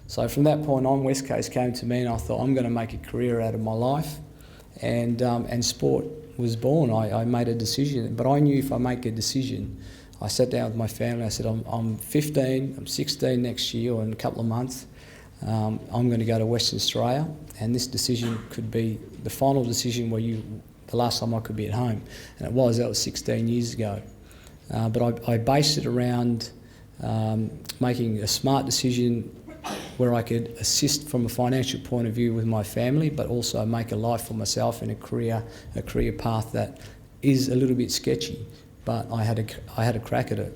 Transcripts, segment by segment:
So from that point on, West Coast came to me and I thought, I'm going to make a career out of my life. And sport was born. I made a decision, but I knew if I make a decision, I sat down with my family, I said, I'm 15, I'm 16 next year or in a couple of months. I'm going to go to Western Australia, and this decision could be the final decision the last time I could be at home. And that was 16 years ago. But I based it around making a smart decision where I could assist from a financial point of view with my family, but also make a life for myself in a career path that is a little bit sketchy, but I had a crack at it.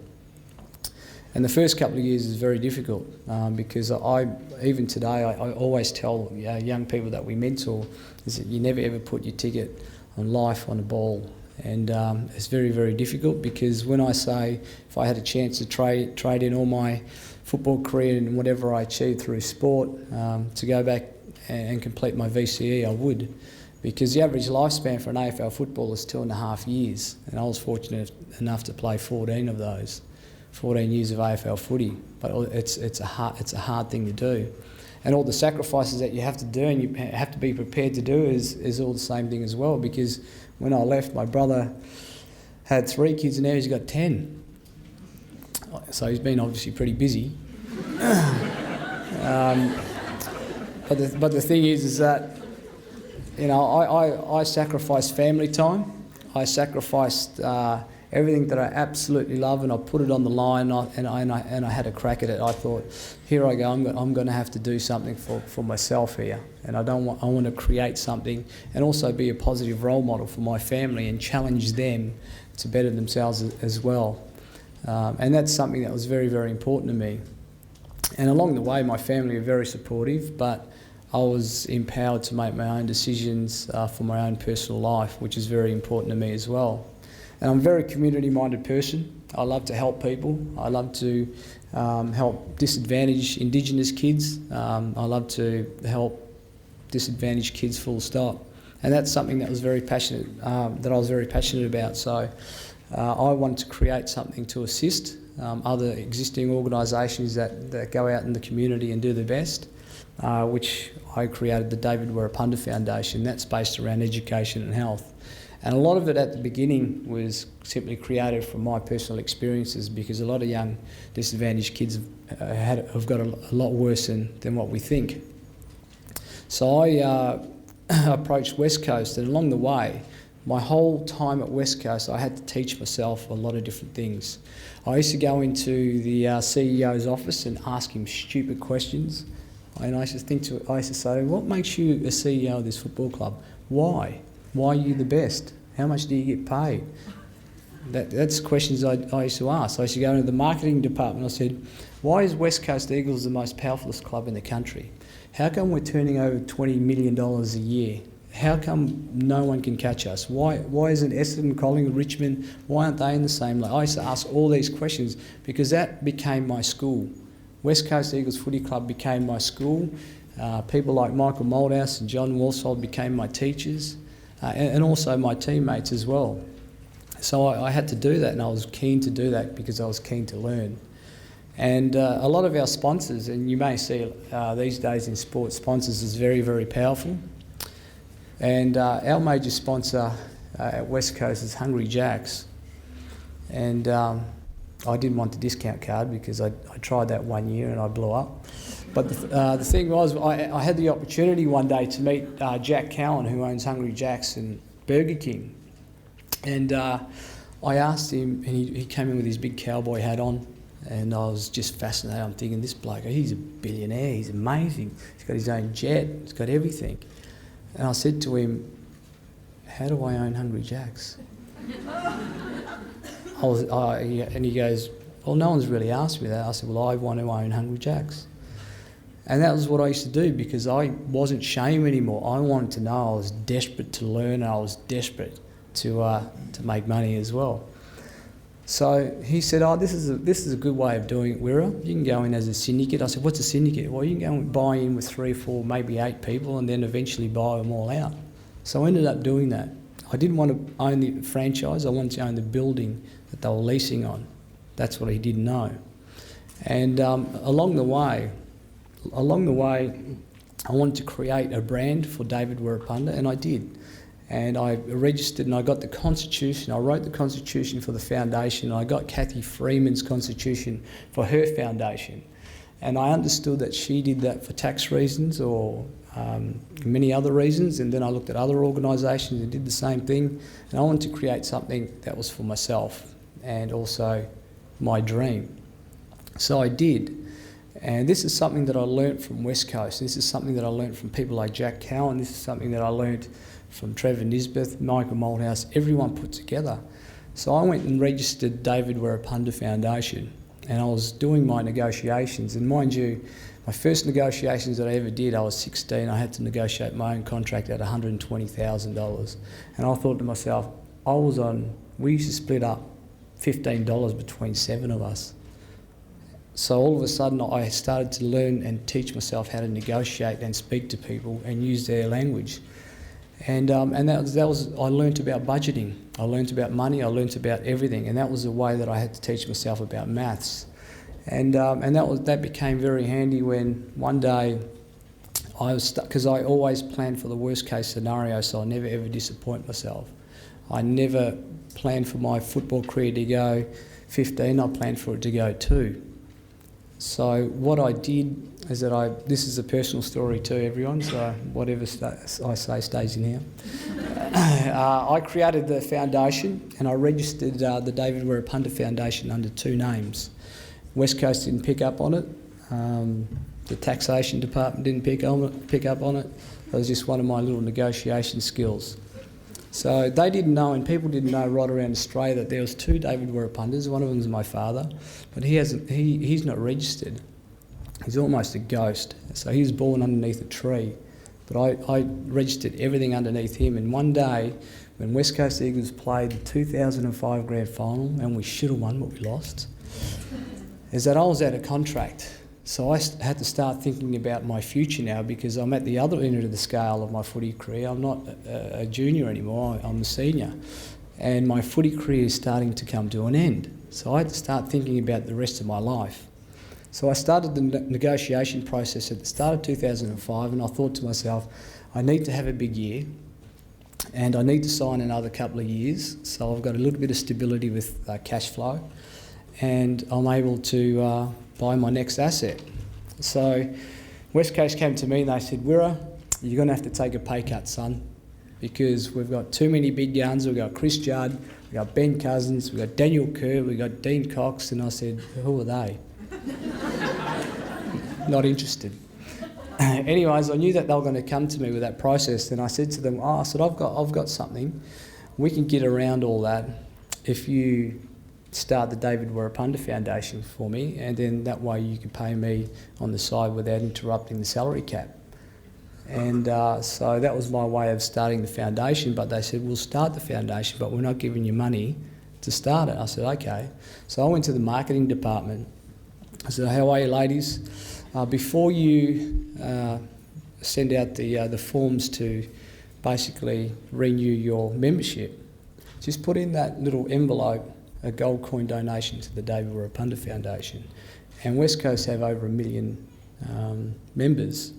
And the first couple of years is very difficult because even today I always tell young people that we mentor is that you never ever put your ticket on life on a ball. And it's very, very difficult because when I say if I had a chance to trade in all my football career and whatever I achieved through sport to go back and complete my VCE, I would. Because the average lifespan for an AFL footballer is 2.5 years. And I was fortunate enough to play 14 of those, 14 years of AFL footy. But it's a hard thing to do. And all the sacrifices that you have to do and you have to be prepared to do is all the same thing as well. Because when I left, my brother had 3 kids and now he's got 10. So he's been obviously pretty busy. But the thing is that, you know, I sacrificed family time. I sacrificed everything that I absolutely love, and I put it on the line, and I had a crack at it. I thought, here I go, I'm going to have to do something for myself here, and I want to create something and also be a positive role model for my family and challenge them to better themselves as well. And that's something that was very, very important to me. And along the way, my family are very supportive, but I was empowered to make my own decisions for my own personal life, which is very important to me as well. And I'm a very community-minded person. I love to help people. I love to help disadvantaged Indigenous kids. I love to help disadvantaged kids full stop. And that's something that was very passionate, that I was very passionate about. So I wanted to create something to assist other existing organisations that go out in the community and do their best, which I created the Wirrpanda Foundation. That's based around education and health. And a lot of it at the beginning was simply created from my personal experiences, because a lot of young disadvantaged kids have got a lot worse than what we think. So I approached West Coast, and along the way, my whole time at West Coast, I had to teach myself a lot of different things. I used to go into the CEO's office and ask him stupid questions. And I used to say, what makes you a CEO of this football club? Why? Why are you the best? How much do you get paid? That's questions I used to ask. I used to go into the marketing department. I said, why is West Coast Eagles the most powerfulest club in the country? How come we're turning over $20 million a year? How come no one can catch us? Why isn't Essendon, Collingwood, Richmond, why aren't they in the same league? I used to ask all these questions because that became my school. West Coast Eagles Footy Club became my school. People like Michael Moldhouse and John Worsfold became my teachers, and also my teammates as well. So I had to do that, and I was keen to do that because I was keen to learn. And a lot of our sponsors, and you may see these days in sport, sponsors is very, very powerful. And our major sponsor at West Coast is Hungry Jack's. And I didn't want the discount card because I tried that 1 year and I blew up. But the thing was, I had the opportunity one day to meet Jack Cowan, who owns Hungry Jack's and Burger King. And I asked him, and he came in with his big cowboy hat on, and I was just fascinated. I'm thinking, this bloke, he's a billionaire, he's amazing. He's got his own jet, he's got everything. And I said to him, how do I own Hungry Jack's? And he goes, well, no one's really asked me that. I said, well, I want to own Hungry Jack's. And that was what I used to do because I wasn't shame anymore. I wanted to know. I was desperate to learn. I was desperate to make money as well. So he said, oh, this is a good way of doing it, Wirra. You can go in as a syndicate. I said, what's a syndicate? Well, you can go and buy in with 3, 4, maybe 8 people and then eventually buy them all out. So I ended up doing that. I didn't want to own the franchise. I wanted to own the building that they were leasing on. That's what he didn't know. And along the way, along the way, I wanted to create a brand for David Wirrpanda, and I did. And I registered and I got the constitution. I wrote the constitution for the foundation. I got Kathy Freeman's constitution for her foundation. And I understood that she did that for tax reasons or many other reasons. And then I looked at other organisations and did the same thing. And I wanted to create something that was for myself and also my dream. So I did. And this is something that I learnt from West Coast. This is something that I learnt from people like Jack Cowan. This is something that I learnt from Trevor Nisbeth, Michael Malthouse, everyone put together. So I went and registered David Wirrpanda Foundation, and I was doing my negotiations. And mind you, my first negotiations that I ever did, I was 16. I had to negotiate my own contract at $120,000. And I thought to myself, we used to split up $15 between 7 of us. So all of a sudden I started to learn and teach myself how to negotiate and speak to people and use their language. And that was I learnt about budgeting, I learnt about money, I learnt about everything, and that was the way that I had to teach myself about maths. And that became very handy when one day I was stuck, because I always planned for the worst case scenario, so I never ever disappoint myself. I never planned for my football career to go 15, I planned for it to go 2. So what I did is that this is a personal story too, everyone, so whatever I say stays in here. I created the foundation and I registered the David Wirrpanda Foundation under 2 names. West Coast didn't pick up on it. The taxation department didn't pick up on it. It was just one of my little negotiation skills. So they didn't know, and people didn't know right around Australia, that there was 2 David Wirrpandas. One of them is my father, but he's not registered. He's almost a ghost. So he was born underneath a tree, but I registered everything underneath him. And one day, when West Coast Eagles played the 2005 grand final, and we should have won, but we lost, is that I was out of contract. So I had to start thinking about my future now, because I'm at the other end of the scale of my footy career. I'm not a junior anymore, I'm a senior. And my footy career is starting to come to an end. So I had to start thinking about the rest of my life. So I started the negotiation process at the start of 2005, and I thought to myself, I need to have a big year and I need to sign another couple of years. So I've got a little bit of stability with cash flow, and I'm able to buy my next asset. So West Coast came to me and they said, Wirra, you're going to have to take a pay cut, son, because we've got too many big guns. We've got Chris Judd, we've got Ben Cousins, we've got Daniel Kerr, we've got Dean Cox. And I said, who are they? Not interested. Anyways, I knew that they were going to come to me with that process, and I said to them, I've got something. We can get around all that if you start the David Wirrpanda Foundation for me, and then that way you can pay me on the side without interrupting the salary cap. And so that was my way of starting the foundation, but they said, we'll start the foundation, but we're not giving you money to start it. I said, okay. So I went to the marketing department. I said, how are you, ladies? Before you send out the forms to basically renew your membership, just put in that little envelope a gold coin donation to the David Wirrpanda Foundation. And West Coast have over 1 million members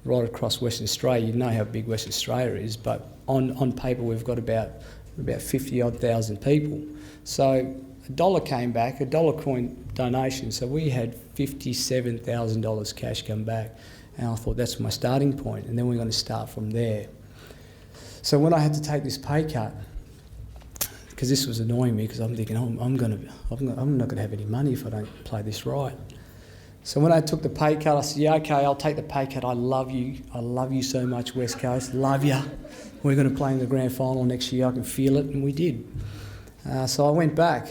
right across Western Australia. You know how big Western Australia is, but on paper we've got about 50,000 people. So $1 came back, a dollar coin donation, so we had $57,000 cash come back, and I thought that's my starting point, and then we're going to start from there. So when I had to take this pay cut, because this was annoying me, because I'm thinking, I'm not going to have any money if I don't play this right. So when I took the pay cut, I said, yeah, okay, I'll take the pay cut. I love you so much, West Coast, love you. We're going to play in the grand final next year, I can feel it, and we did. So I went back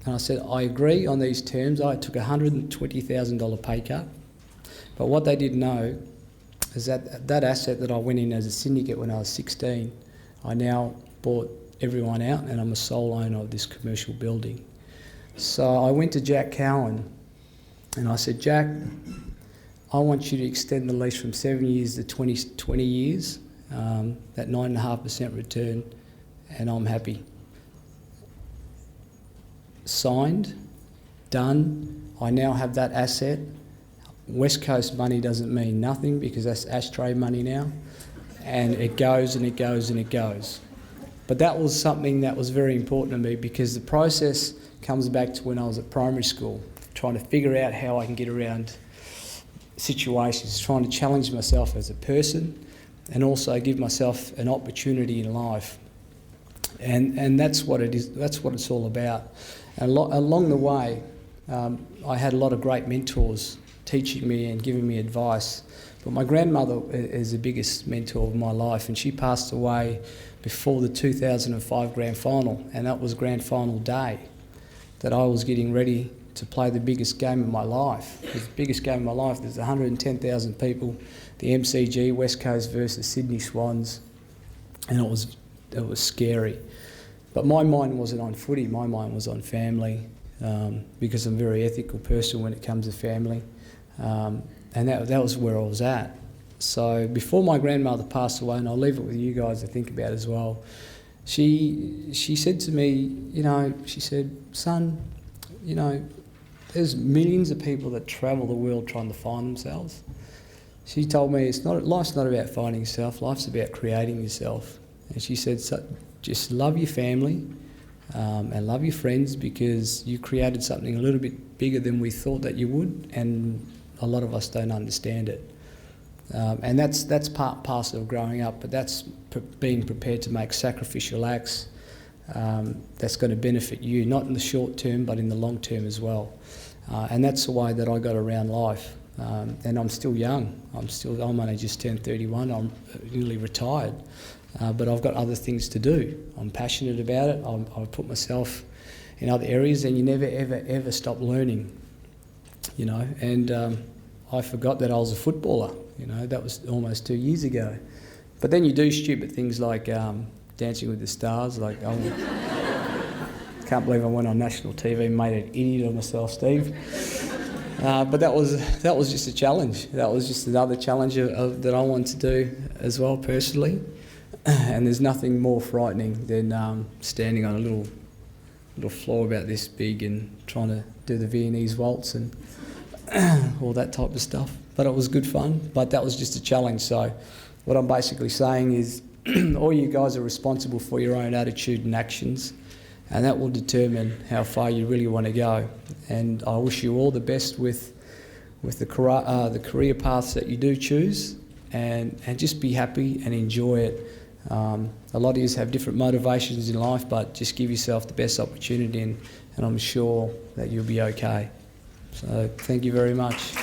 and I said, I agree on these terms. I took a $120,000 pay cut, but what they didn't know is that asset that I went in as a syndicate when I was 16, I now bought everyone out, and I'm a sole owner of this commercial building. So I went to Jack Cowan and I said, Jack, I want you to extend the lease from 7 years to 20 years, that 9.5% return, and I'm happy. Signed, done. I now have that asset. West Coast money doesn't mean nothing because that's ashtray money now, and it goes and it goes and it goes. But that was something that was very important to me because the process comes back to when I was at primary school, trying to figure out how I can get around situations, trying to challenge myself as a person and also give myself an opportunity in life. And that's what it is. That's what it's all about. And along the way, I had a lot of great mentors teaching me and giving me advice. But my grandmother is the biggest mentor of my life, and she passed away before the 2005 grand final, and that was grand final day that I was getting ready to play the biggest game of my life. It was the biggest game of my life. There's 110,000 people, the MCG, West Coast versus Sydney Swans, and it was scary. But my mind wasn't on footy, my mind was on family, because I'm a very ethical person when it comes to family. And that was where I was at. So before my grandmother passed away, and I'll leave it with you guys to think about as well, she said to me, she said, son, there's millions of people that travel the world trying to find themselves. She told me life's not about finding yourself, life's about creating yourself. And she said, just love your family and love your friends because you created something a little bit bigger than we thought that you would, and a lot of us don't understand it. And that's part and parcel of growing up, but that's being prepared to make sacrificial acts that's going to benefit you, not in the short term, but in the long term as well. And that's the way that I got around life. And I'm still young. I'm only just turned 31. I'm newly retired. But I've got other things to do. I'm passionate about it. I've put myself in other areas, and you never, ever, ever stop learning, And I forgot that I was a footballer, that was almost 2 years ago. But then you do stupid things like Dancing with the Stars. Like, I can't believe I went on national TV and made an idiot of myself, Steve. But that was just a challenge. That was just another challenge that I wanted to do as well personally. And there's nothing more frightening than standing on a little floor about this big and trying to do the Viennese waltz and all that type of stuff. But it was good fun. But that was just a challenge. So what I'm basically saying is all you guys are responsible for your own attitude and actions, and that will determine how far you really want to go. And I wish you all the best with the career paths that you do choose, and just be happy and enjoy it. A lot of you have different motivations in life, but just give yourself the best opportunity, and I'm sure that you'll be okay. So thank you very much.